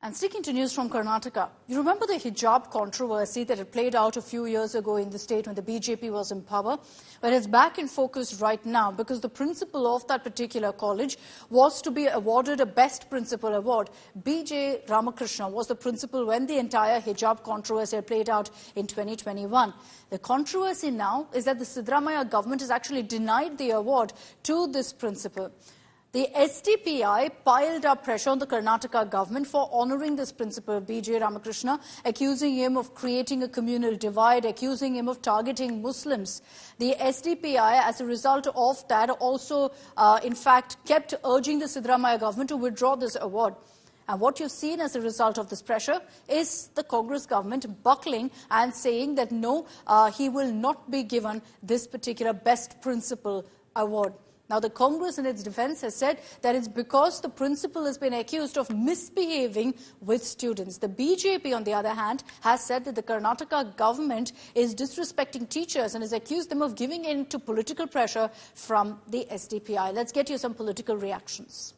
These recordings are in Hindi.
And sticking to news from Karnataka, you remember the hijab controversy that had played out a few years ago in the state when the BJP was in power? But it's back in focus right now because the principal of that particular college was to be awarded a Best Principal Award. B.J. Ramakrishna was the principal when the entire hijab controversy had played out in 2021. The controversy now is that the Siddaramaiah government has actually denied the award to this principal. The SDPI piled up pressure on the Karnataka government for honouring this principal, B.J. Ramakrishna, accusing him of creating a communal divide, accusing him of targeting Muslims. The SDPI, as a result of that, also, in fact, kept urging the Siddaramaiah government to withdraw this award. And what you've seen as a result of this pressure is the Congress government buckling and saying that no, he will not be given this particular Best Principal Award. Now, the Congress in its defense has said that it's because the principal has been accused of misbehaving with students. The BJP, on the other hand, has said that the Karnataka government is disrespecting teachers and has accused them of giving in to political pressure from the SDPI. Let's get you some political reactions.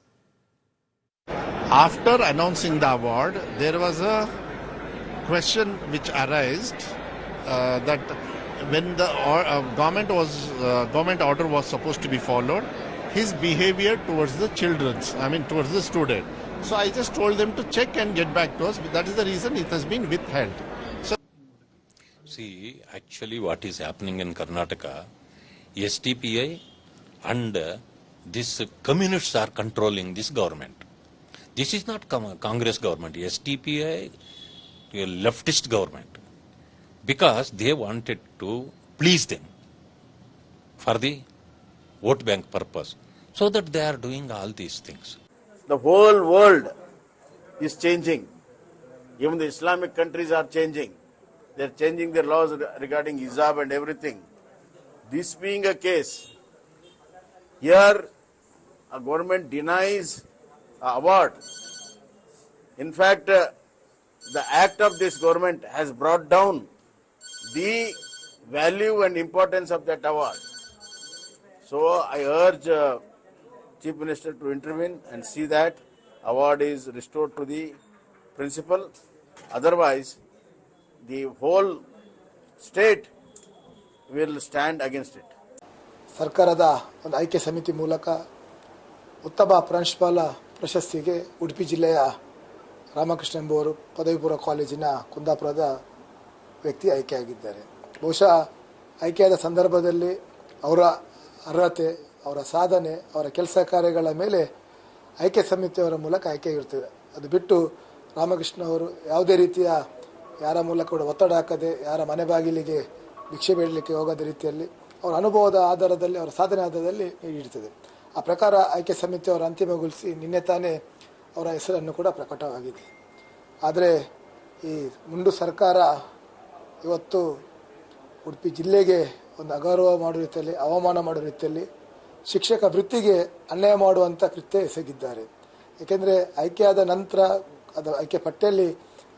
After announcing the award, there was a question which arose that when the government order was supposed to be followed, his behavior towards the towards the student. So I just told them to check and get back to us. That is the reason it has been withheld. So, see, actually what is happening in Karnataka, SDPI and these communists are controlling this government. This is not Congress government, SDPI, a leftist government. Because they wanted to please them for the vote bank purpose. So that they are doing all these things. The whole world is changing. Even the Islamic countries are changing. They are changing their laws regarding hijab and everything. This being a case, here a government denies an award. In fact, the act of this government has brought down the value and importance of that award. So I urge Chief Minister to intervene and see that award is restored to the principal. Otherwise, the whole state will stand against it. ಸರ್ಕಾರದ ಒಂದು ಆಯ್ಕೆ ಸಮಿತಿ ಮೂಲಕ ಉತ್ತಮ ಪ್ರಾಂಶುಪಾಲ ಪ್ರಶಸ್ತಿಗೆ ಉಡುಪಿ ಜಿಲ್ಲೆಯ ರಾಮಕೃಷ್ಣ ಎಂಬುವರು ಪದವಿ ಪೂರ್ವ ಕಾಲೇಜಿನ ಕುಂದಾಪುರದ ವ್ಯಕ್ತಿ ಆಯ್ಕೆಯಾಗಿದ್ದಾರೆ. ಬಹುಶಃ ಆಯ್ಕೆಯಾದ ಸಂದರ್ಭದಲ್ಲಿ ಅವರ ಅರ್ಹತೆ, ಅವರ ಸಾಧನೆ, ಅವರ ಕೆಲಸ ಕಾರ್ಯಗಳ ಮೇಲೆ ಆಯ್ಕೆ ಸಮಿತಿಯವರ ಮೂಲಕ ಆಯ್ಕೆಯಾಗಿರ್ತದೆ. ಅದು ಬಿಟ್ಟು ರಾಮಕೃಷ್ಣ ಅವರು ಯಾವುದೇ ರೀತಿಯ ಯಾರ ಮೂಲಕ ಕೂಡ ಒತ್ತಡ ಹಾಕದೆ, ಯಾರ ಮನೆ ಬಾಗಿಲಿಗೆ ಭಿಕ್ಷೆ ಬೇಡಲಿಕ್ಕೆ ಹೋಗದ ರೀತಿಯಲ್ಲಿ ಅವರ ಅನುಭವದ ಆಧಾರದಲ್ಲಿ, ಅವರ ಸಾಧನೆ ಆಧಾರದಲ್ಲಿ ನೀಡಿರ್ತದೆ. ಆ ಪ್ರಕಾರ ಆಯ್ಕೆ ಸಮಿತಿಯವರು ಅಂತಿಮಗೊಳಿಸಿ ನಿನ್ನೆ ತಾನೇ ಅವರ ಹೆಸರನ್ನು ಕೂಡ ಪ್ರಕಟವಾಗಿದೆ. ಆದರೆ ಈ ಮುಂಡು ಸರ್ಕಾರ ಇವತ್ತು ಉಡುಪಿ ಜಿಲ್ಲೆಗೆ ಒಂದು ಅಗೌರವ ಮಾಡುವ ರೀತಿಯಲ್ಲಿ, ಅವಮಾನ ಮಾಡುವ ರೀತಿಯಲ್ಲಿ ಶಿಕ್ಷಕ ವೃತ್ತಿಗೆ ಅನ್ಯಾಯ ಮಾಡುವಂಥ ಕೃತ್ಯ ಎಸಗಿದ್ದಾರೆ. ಏಕೆಂದರೆ ಆಯ್ಕೆಯಾದ ನಂತರ ಅದು ಆಯ್ಕೆ ಪಟ್ಟಿಯಲ್ಲಿ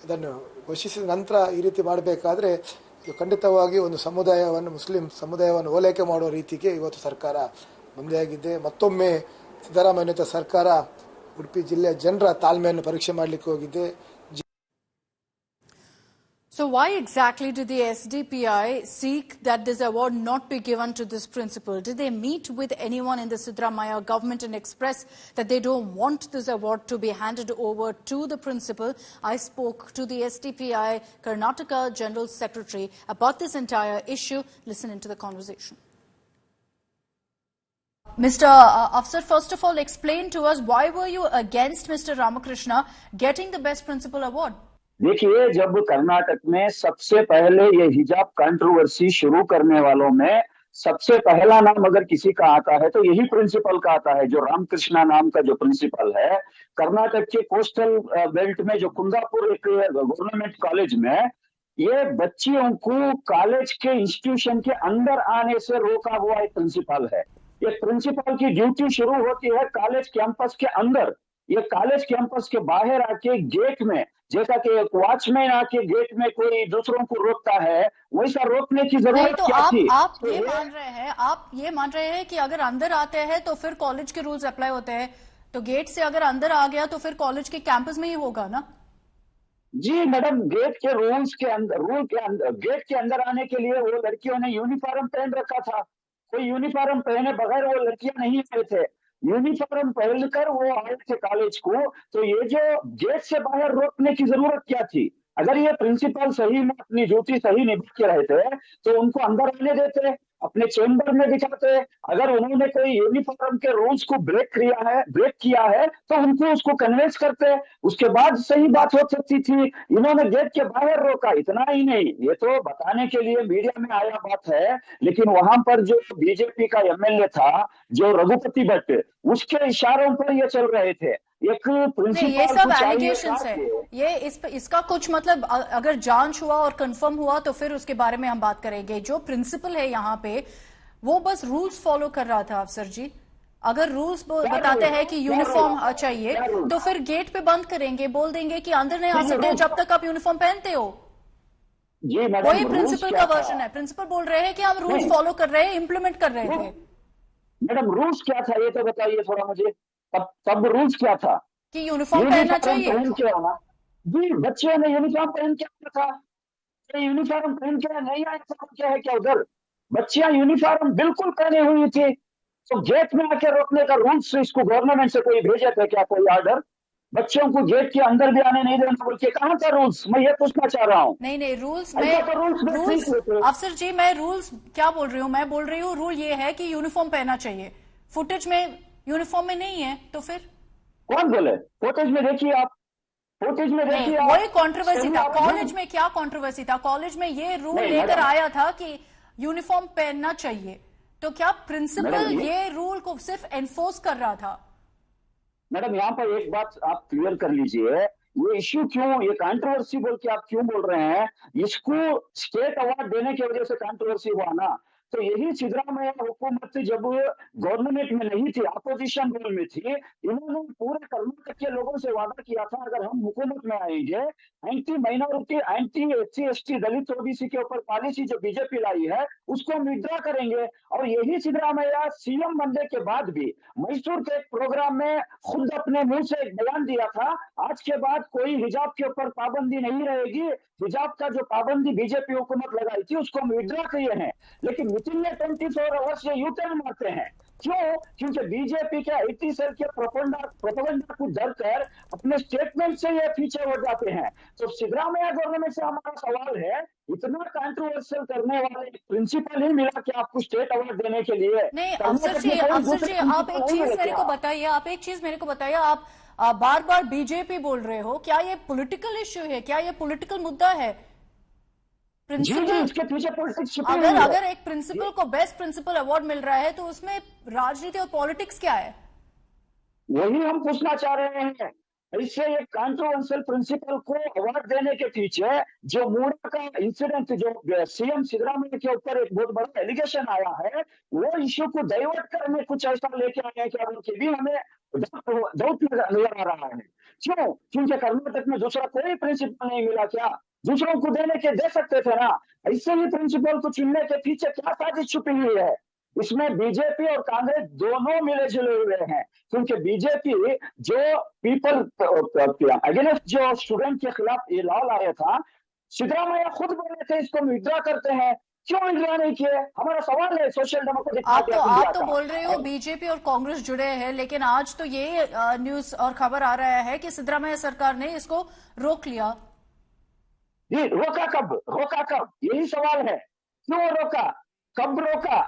ಅದನ್ನು ಘೋಷಿಸಿದ ನಂತರ ಈ ರೀತಿ ಮಾಡಬೇಕಾದ್ರೆ ಇದು ಖಂಡಿತವಾಗಿ ಒಂದು ಸಮುದಾಯವನ್ನು, ಮುಸ್ಲಿಂ ಸಮುದಾಯವನ್ನು ಓಲೈಕೆ ಮಾಡುವ ರೀತಿಗೆ ಇವತ್ತು ಸರ್ಕಾರ ಮುಂದೆಯಾಗಿದೆ. ಮತ್ತೊಮ್ಮೆ ಸಿದ್ದರಾಮಯ್ಯ ಸರ್ಕಾರ ಉಡುಪಿ ಜಿಲ್ಲೆಯ ಜನರ ತಾಳ್ಮೆಯನ್ನು ಪರೀಕ್ಷೆ ಮಾಡಲಿಕ್ಕೆ ಹೋಗಿದೆ. So why exactly did the SDPI seek that this award not be given to this principal? Did they meet with anyone in the Siddaramaiah government and express that they don't want this award to be handed over to the principal? I spoke to the SDPI Karnataka General Secretary about this entire issue. Listen into the conversation. Mr. Afsar, first of all, explain to us why were you against Mr. Ramakrishna getting the Best Principal Award? देखिए, जब कर्नाटक में सबसे पहले ये हिजाब कंट्रोवर्सी शुरू करने वालों में सबसे पहला नाम अगर किसी का आता है तो यही प्रिंसिपल का आता है, जो रामकृष्णा नाम का जो प्रिंसिपल है। कर्नाटक के कोस्टल बेल्ट में जो कुंदापुर एक गवर्नमेंट कॉलेज में ये बच्चियों को कॉलेज के इंस्टीट्यूशन के अंदर आने से रोका हुआ एक प्रिंसिपल है। ये प्रिंसिपल की ड्यूटी शुरू होती है कॉलेज कैंपस के अंदर। ये कॉलेज कैंपस के बाहर आके गेट में, जैसा कि एक वॉचमैन आके गेट में कोई दूसरों को रोकता है, वैसा रोकने की जरूरत तो क्या थी? आप ये मान रहे हैं कि अगर अंदर आते हैं तो फिर कॉलेज के रूल्स अप्लाई होते हैं, तो गेट से अगर अंदर आ गया तो फिर कॉलेज के कैंपस में ही होगा ना? जी मैडम, गेट के रूल्स के अंदर, रूल के अंदर, गेट के अंदर आने के लिए वो लड़कियों ने यूनिफॉर्म पहन रखा था। कोई यूनिफॉर्म पहने बगैर वो लड़कियां नहीं आए थे, यूनिफॉर्म पहनकर वो आए थे कॉलेज को। तो ये जो गेट से बाहर रोकने की जरूरत क्या थी? अगर ये प्रिंसिपल सही में अपनी ड्यूटी सही निभा के रहे थे तो उनको अंदर आने देते, अपने चेम्बर में बिठाते। अगर उन्होंने कोई यूनिफॉर्म के रूल्स को ब्रेक किया है तो उनको उसको कन्विंस करते, उसके बाद सही बात हो सकती थी। इन्होंने गेट के बाहर रोका, इतना ही नहीं, ये तो बताने के लिए मीडिया में आया बात है, लेकिन वहां पर जो बीजेपी का एमएलए था, जो रघुपति भट्ट, उसके इशारों पर ये चल रहे थे। एक नहीं, ये प्रिंसिपल सब को चाहिए एलिगेशंस था है। कि ये इसका कुछ मतलब अगर जांच हुआ और कंफर्म हुआ तो फिर उसके बारे में हम बात करेंगे। जो प्रिंसिपल है यहाँ पे वो बस रूल्स फॉलो कर रहा था अफसर जी। अगर रूल्स बताते हैं कि यूनिफॉर्म चाहिए तो फिर गेट पे बंद करेंगे, बोल देंगे कि अंदर नहीं आ सकते जब तक आप यूनिफॉर्म पहनते हो। जी मैडम, वही रूल्स प्रिंसिपल क्या का था? वर्जन है। प्रिंसिपल बोल रहे हैं कि हम रूल्स नहीं। फॉलो कर रहे हैं, इंप्लीमेंट कर रहे थे मैडम, रूल्स क्या था ये तो बताइए थोड़ा मुझे। तब रूल्स क्या था? कि यूनिफॉर्म पहनना यूनिफॉर्म चाहिए। पहन के आना। जी, बच्चों ने यूनिफॉर्म पहन के आना था। ये यूनिफॉर्म पहन के नहीं आए थे, क्या है क्या उधर? बच्चियां यूनिफॉर्म बिल्कुल पहने हुई थी। तो गेट में आके रोकने का रूल्स इसको गवर्नमेंट से कोई भेजे थे क्या, कोई ऑर्डर? बच्चों को गेट के अंदर भी आने नहीं देना बोल के कहाँ था रूल्स? मैं ये पूछना चाह रहा हूँ। नहीं नहीं, रूल्स ऐसा में तो रूल्स में रूल्स ठीक होते। अफसर जी, मैं रूल्स क्या बोल रही हूँ? मैं बोल रही हूँ रूल ये है कि यूनिफॉर्म पहनना चाहिए। फुटेज में यूनिफॉर्म में नहीं है तो फिर कौन बोले? फुटेज में देखिए आप, फुटेज में नहीं, देखिए आप। वही कंट्रोवर्सी सही था। आप कॉलेज में क्या कंट्रोवर्सी था? कॉलेज में ये रूल नहीं लेकर मैडम, आया था कि यूनिफॉर्म पहनना चाहिए, तो क्या प्रिंसिपल मैडम ये रूल को सिर्फ एनफोर्स कर रहा था? मैडम, यहाँ पर एक बात आप क्लियर कर लीजिए। ये इश्यू क्यों, ये कंट्रोवर्सी बोल के आप क्यों बोल रहे हैं? इसको स्टेट अवार्ड देने की वजह से कंट्रोवर्सी हुआ ना। तो यही सिद्धरामैया हुकूमत जब गवर्नमेंट में नहीं थी, अपोजिशन रोल में थी, इन्होंने पूरे कर्नाटक के लोगों से वादा किया था अगर हम हुकूमत में आएंगे, anti minority, anti SC ST, Dalit OBC के ऊपर पॉलिसी जो बीजेपी लाई है उसको हम विड्रॉ करेंगे। और यही सिद्धरामैया सीएम बनने के बाद भी मैसूर के एक प्रोग्राम में खुद अपने मुंह से एक बयान दिया था, आज के बाद कोई हिजाब के ऊपर पाबंदी नहीं रहेगी। हिजाब का जो पाबंदी बीजेपी हुकूमत लगाई थी उसको हम विड्रॉ किए हैं। लेकिन विद इन 24 आवर्स ये यू टर्न मारते हैं। क्यों? क्योंकि बीजेपी के 80 सेल के प्रोपेगेंडा को डर कर अपने स्टेटमेंट से ये पीछे हो जाते हैं। तो सिद्धरामैया गवर्नमेंट से हमारा सवाल है, इतना कंट्रोवर्शियल करने वाले एक प्रिंसिपल ही मिला कि आपको स्टेट अवार्ड देने के लिए? नहीं कर्नाटक में कोई अफसर दूसरे जी, आप एक प्रिंसिपल नहीं चीज मिले मेरे को क्या? बताइए। आप एक चीज मेरे को बताइए। आप बार बार बीजेपी बोल रहे हो, क्या ये पॉलिटिकल इश्यू है? क्या ये पॉलिटिकल मुद्दा है? जी जी, प्रिंसिपल, इसके पीछे पॉलिटिक्स छुपी हुई अगर है। अगर एक प्रिंसिपल को बेस्ट प्रिंसिपल अवार्ड मिल रहा है तो उसमें राजनीति और पॉलिटिक्स क्या है? वही हम पूछना चाह रहे हैं। इससे एक कंट्रोवर्शियल प्रिंसिपल को अवार्ड देने के पीछे जो मूडा का इंसिडेंट, जो सीएम सिद्धरामैया के ऊपर एक बहुत बड़ा एलिगेशन आया है, वो इश्यू को डाइवर्ट करने कुछ ऐसा लेके आए हैं क्या, उनके भी हमें डाउट नजर आ रहा है। क्यों? क्योंकि कर्नाटक में दूसरा कोई प्रिंसिपल नहीं मिला क्या? दूसरों को देने के दे सकते थे ना। इससे ही प्रिंसिपल को चुनने के पीछे क्या साजिश छुपी हुई है? इसमें बीजेपी और कांग्रेस दोनों मिले जुले हुए हैं। क्योंकि बीजेपी जो पीपल अगेंस्ट जो स्टूडेंट के खिलाफ ये लॉ लाया था, सिद्धरामैया खुद बोले थे इसको विड्रॉ करते हैं, क्यों विड्रॉ नहीं किए? हमारा सवाल है social democratic party of India आप तो का। बोल रहे हो बीजेपी और कांग्रेस जुड़े हैं, लेकिन आज तो ये न्यूज और खबर आ रहा है कि सिद्धरामैया सरकार ने इसको रोक लिया। जी, रोका कब? रोका कब? यही सवाल है। क्यों रोका? कब रोका?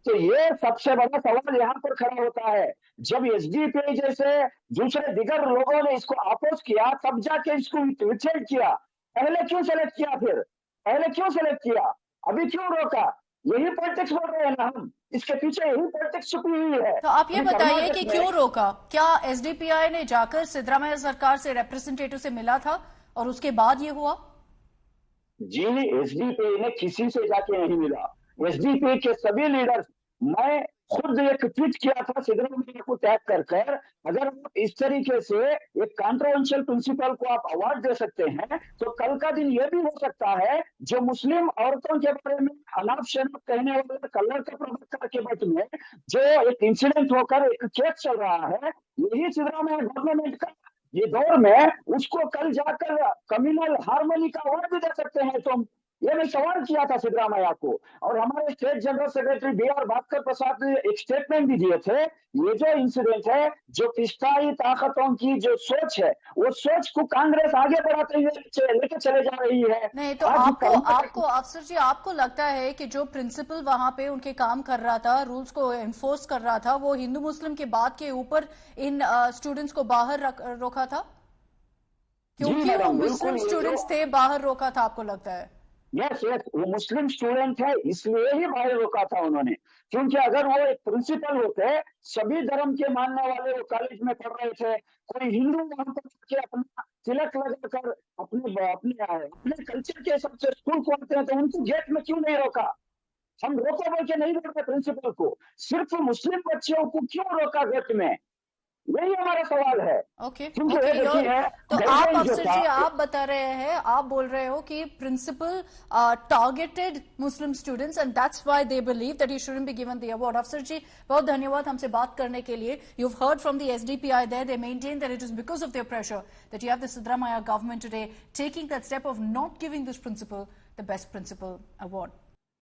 तो ये सबसे बड़ा सवाल यहाँ पर खड़ा होता है। जब एसडीपी जैसे दूसरे दिगर लोगों ने इसको अपोज किया तब जाके इसको विचेड किया। पहले क्यों सेलेक्ट किया? फिर पहले क्यों सेलेक्ट किया? अभी क्यों रोका? यही पॉलिटिक्स बोल रहे हैं ना हम, इसके पीछे यही पॉलिटिक्स छुपी हुई है। तो आप ये बताइए कि कर्नाटक में क्यों रोका? क्या एसडीपीआई ने जाकर सिद्धरामैया सरकार से रिप्रेजेंटेटिव से मिला था और उसके बाद ये हुआ? जी, एसडीपी ने किसी से जाके नहीं मिला। एसडीपी के सभी लीडर्स, मैं खुद एक ट्वीट किया था सिद्धरामैया को टैग कर अगर आप इस तरीके से एक कंट्रोवर्शियल प्रिंसिपल को आप अवार्ड दे सकते हैं तो कल का दिन ये भी हो सकता है जो मुस्लिम औरतों के बारे में अनाप शनाप कहने वाले कलर के प्रवक्ता के बारे में जो एक इंसिडेंट होकर एक केस चल रहा है, यही सिद्धरामैया गवर्नमेंट का ये दौर में उसको कल जाकर कम्युनल हार्मनी का अवार्ड भी दे सकते हैं तुम। ये मैं सवाल किया था सिद्धरामैया को, और हमारे state general secretary B.R. Bhaskar Prasad ने एक स्टेटमेंट भी दिए थे। ये जो इंसिडेंट है, जो पिछताई ताकतों की जो सोच है, वो सोच को कांग्रेस आगे बढ़ाते हुए लेके चले जा रही है। नहीं तो आपको अफसर जी, आपको लगता है कि जो प्रिंसिपल वहां पे उनके काम कर रहा था, रूल्स को एनफोर्स कर रहा था, वो हिंदू मुस्लिम के बात के ऊपर इन स्टूडेंट्स को बाहर रोका था? क्योंकि वो मुस्लिम स्टूडेंट्स थे, बाहर रोका था, आपको लगता है? यस, वो मुस्लिम स्टूडेंट है इसलिए ही बाहर रोका था उन्होंने। क्योंकि अगर वो एक प्रिंसिपल होते, सभी धर्म के मानने वाले वो कॉलेज में पढ़ रहे थे, कोई हिंदू वहां पर के अपना तिलक लगाकर अपने कल्चर के हिसाब से स्कूल खोलते हैं, तो उनको गेट में क्यों नहीं रोका? हम रोको बोल के नहीं रोकते प्रिंसिपल को, सिर्फ मुस्लिम बच्चों को क्यों रोका गेट में? यही हमारा सवाल है। ओके, तो आप अफसर जी, आप बता रहे हैं, आप बोल रहे हो कि principal targeted Muslim students and that's why they believe that he shouldn't be given the award. Afsar ji, बहुत धन्यवाद हमसे बात करने के लिए। You have heard from the SDPI there, they maintain that it is because of their pressure that you have the Siddaramaiah government today taking that step of not giving this principal the best principal award.